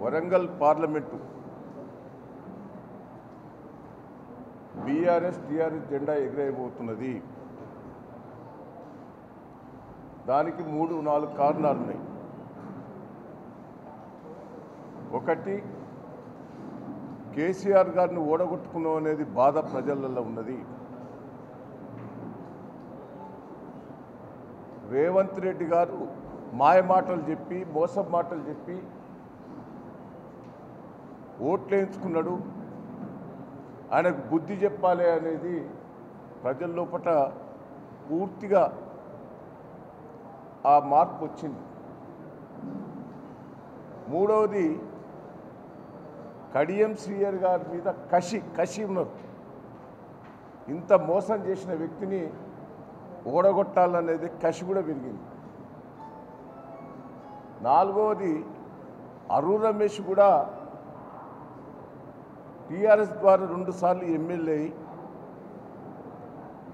Warangal parliament BRS TRS జెండా ఎగిరేయబోతున్నది. దానికి 3-4 కారణాలు ఉన్నాయి. ఒకటి, కేసీఆర్ గారిని ఓడగొట్టుకున్నాం అనేది బాధ ప్రజలలో ఉన్నది. రేవంత్ రెడ్డి గారు మాయ మాటలు చెప్పి మోసం మాటలు చెప్పి ఓట్లేయించుకున్నాడు. ఆయనకు బుద్ధి చెప్పాలి అనేది ప్రజల లోపల పూర్తిగా ఆ మార్పు వచ్చింది. మూడవది, కడియం శ్రీయర్ గారి మీద కసి ఉన్నారు. ఇంత మోసం చేసిన వ్యక్తిని ఓడగొట్టాలనేది కసి కూడా పెరిగింది. నాలుగవది, అరుణ్ రమేష్ కూడా టీఆర్ఎస్ ద్వారా 2 సార్లు ఎమ్మెల్యే అయి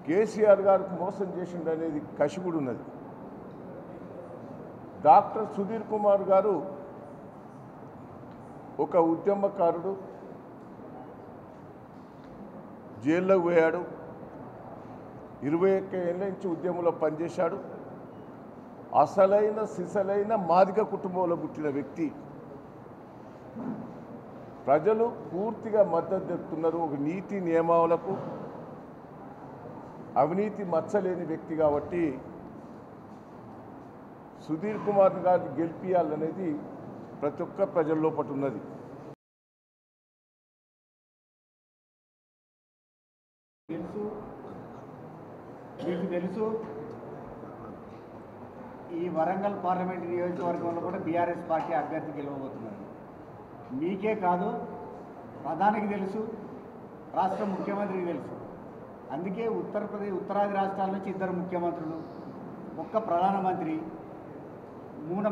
కేసీఆర్ గారికి మోసం చేసిండు అనేది కసి కూడా ఉన్నది. డాక్టర్ సుధీర్ కుమార్ గారు ఒక ఉద్యమకారుడు, జైల్లోకి పోయాడు. 21 ఏళ్ళ నుంచి ఉద్యమంలో పనిచేశాడు. అసలైన సిసలైన మాదిగ కుటుంబంలో పుట్టిన వ్యక్తి. ప్రజలు పూర్తిగా మద్దతు తెలుపుతున్నారు. ఒక నీతి నియమాలకు అవినీతి మచ్చలేని వ్యక్తి కాబట్టి సుధీర్ కుమార్ గారిని గెలిపియాలనేది ప్రతి ఒక్క ప్రజల లోపల ఉన్నది. మీకు తెలుసు, ఈ వరంగల్ పార్లమెంట్ నియోజకవర్గంలో కూడా బీఆర్ఎస్ పార్టీ అభ్యర్థి గెలవబోతున్నారు. మీకే కాదు, ప్రధానికి తెలుసు, రాష్ట్ర ముఖ్యమంత్రికి తెలుసు. అందుకే ఉత్తరాది రాష్ట్రాల నుంచి 2 ముఖ్యమంత్రులు, ఒక్క ప్రధానమంత్రి,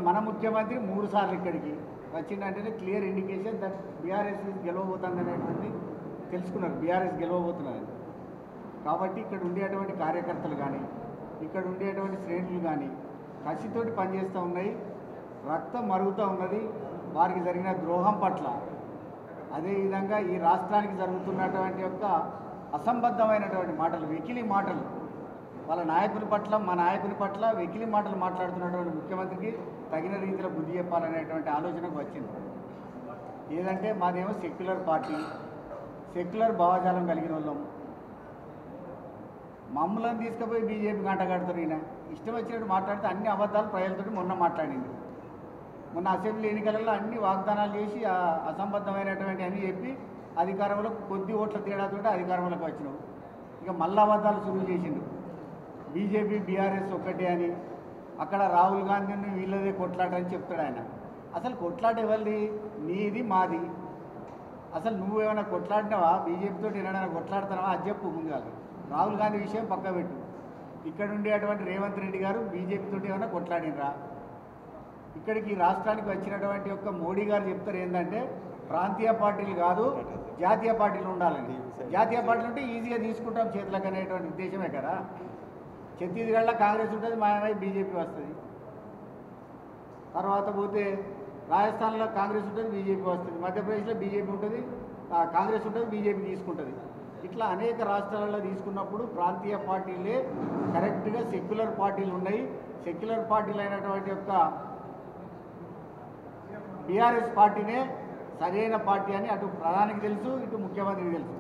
మన ముఖ్యమంత్రి 3 సార్లు ఇక్కడికి వచ్చిందంటేనే క్లియర్ ఇండికేషన్ దట్ బీఆర్ఎస్ గెలవబోతుంది అనేటువంటి తెలుసుకున్నారు. బీఆర్ఎస్ గెలవబోతున్నారు. కాబట్టి ఇక్కడ ఉండేటువంటి కార్యకర్తలు కానీ, ఇక్కడ ఉండేటువంటి శ్రేణులు కానీ కసితోటి పనిచేస్తూ ఉన్నాయి. రక్తం మరుగుతూ ఉన్నది వారికి జరిగిన ద్రోహం పట్ల. అదేవిధంగా ఈ రాష్ట్రానికి జరుగుతున్నటువంటి యొక్క అసంబద్ధమైనటువంటి మాటలు, వెకిలి మాటలు, వాళ్ళ నాయకుని పట్ల, మా నాయకుని పట్ల వెకిలి మాటలు మాట్లాడుతున్నటువంటి ముఖ్యమంత్రికి తగిన రీతిలో బుద్ధి చెప్పాలనేటువంటి ఆలోచనకు వచ్చింది. ఏదంటే మాదేమో సెక్యులర్ పార్టీ, సెక్యులర్ భావజాలం కలిగిన వాళ్ళం. మమ్మల్ని తీసుకుపోయి బీజేపీ గంట కడతారు. ఈయన ఇష్టం వచ్చినట్టు మాట్లాడితే అన్ని అబద్ధాలు ప్రజలతో మొన్న మాట్లాడింది. మొన్న అసెంబ్లీ ఎన్నికలలో అన్ని వాగ్దానాలు చేసి అసంబద్ధమైనటువంటి అన్నీ చెప్పి అధికారంలో కొద్ది ఓట్ల తేడాతో అధికారంలోకి వచ్చినావు. ఇక మళ్ళా అబద్ధాలు శురువు చేసిండు. బీజేపీ బీఆర్ఎస్ ఒక్కటే అని, అక్కడ రాహుల్ గాంధీని వీళ్ళదే కొట్లాట అని చెప్తాడు ఆయన. అసలు కొట్లాట ఎవరిది? నీది మాది. అసలు నువ్వేమైనా కొట్లాడినావా? బీజేపీతో ఏమైనా కొట్లాడుతున్నావా? అది చెప్పు ముందుగా. రాహుల్ గాంధీ విషయం పక్క పెట్టు. ఇక్కడ ఉండేటువంటి రేవంత్ రెడ్డి గారు బీజేపీతో ఏమైనా కొట్లాడినరా? ఇక్కడికి రాష్ట్రానికి వచ్చినటువంటి యొక్క మోడీ గారు చెప్తారు ఏంటంటే ప్రాంతీయ పార్టీలు కాదు జాతీయ పార్టీలు ఉండాలని. జాతీయ పార్టీలు ఉంటే ఈజీగా తీసుకుంటాం చేతులకు అనేటువంటి ఉద్దేశమే కదా. ఛత్తీస్గఢ్లో కాంగ్రెస్ ఉంటుంది, మాయమై బీజేపీ వస్తుంది. తర్వాత పోతే రాజస్థాన్లో కాంగ్రెస్ ఉంటుంది, బీజేపీ వస్తుంది. మధ్యప్రదేశ్లో బీజేపీ ఉంటుంది, కాంగ్రెస్ ఉంటుంది, బీజేపీ తీసుకుంటుంది. ఇట్లా అనేక రాష్ట్రాలలో తీసుకున్నప్పుడు ప్రాంతీయ పార్టీలే కరెక్ట్గా సెక్యులర్ పార్టీలు ఉన్నాయి. సెక్యులర్ పార్టీలు అయినటువంటి యొక్క బీఆర్ఎస్ పార్టీనే సరైన పార్టీ అని అటు ప్రధానికి తెలుసు, ఇటు ముఖ్యమంత్రికి తెలుసు.